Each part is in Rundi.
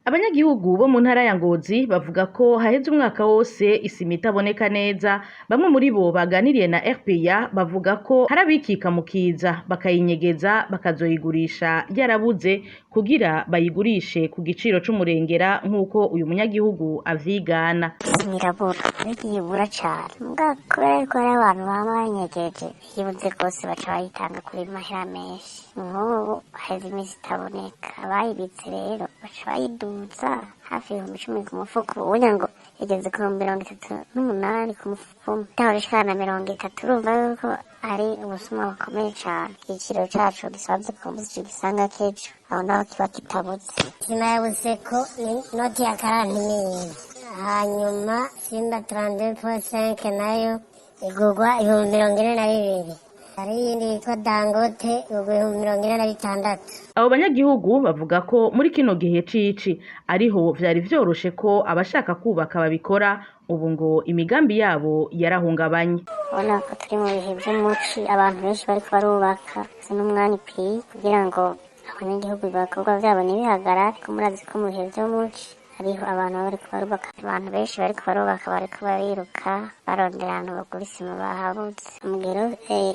Abanyagihugu bo mu ntara ya Ngozi bavuga ko haheze umwaka wose isima itaboneka neza. Bamwe muri bo baganiriye na RPA bavuga ko hari abikika mu kiza bakayinyegeza bakazoyigurisha yarabuze kugira bayigurishe ku giciro c'umurengera nk'uko uyu munyagihugu avyigana. Irabura ariko ibura cane mbwa kubera ko hari abantu baba banyegeje ibuze rwose baca bayitanga kuri mahera menshi. Nk'ubu haheze imisi itaboneka abayibitse rero baca bayiduza hafi 10,000 ku mufuko ubunya ngo igeze ku 38 ku mufuko umwe ishikana 30. Urumva yuko ari ubusuma bukomeye cane. Igiciro cacu gisanzwe ku musi gisanga kejo aho naho kiba kitabuze. Sinabuze ko inoti ya 40,000 hanyuma Simba 32.5 nayo igurwa 42,000. Hari iyindi yitwa Dangote igurwa 46,000. Abo banyagihugu bavuga ko muri kino gihe cici ariho vyari vyoroshe ko abashaka kubaka babikora, ubu ngo imigambi yabo yarahungabanye. Ubona ko turi mu bihe vy'umuci, abantu benshi bariko barubaka n'umwanya ukwiye kugira ngo abanyagihugu ibikorwa vyabo ntibihagarare, ko murazi ko mu bihe vy'umuci hariho abantu bariko barubaka, abantu benshi bariko barubaka bariko bariruka barondera ahantu bagura isima bahabuze. Mugero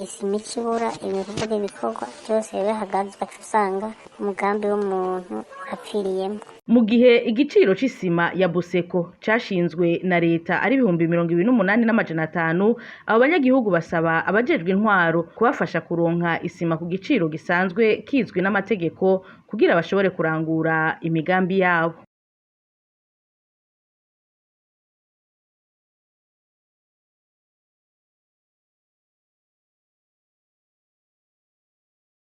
isima ikibura ibikorwa ibikorwa vyose bihagaze ugaca usanga umugambi w'umuntu apfiriyemwo. Mu gihe igiciro c'isima ya Buseko cashinzwe na leta ari 28,500, abo banyagihugu basaba abajejwe intwaro kubafasha kuronka isima ku giciro gisanzwe kizwi n'amategeko kugira bashobore kurangura imigambi yabo.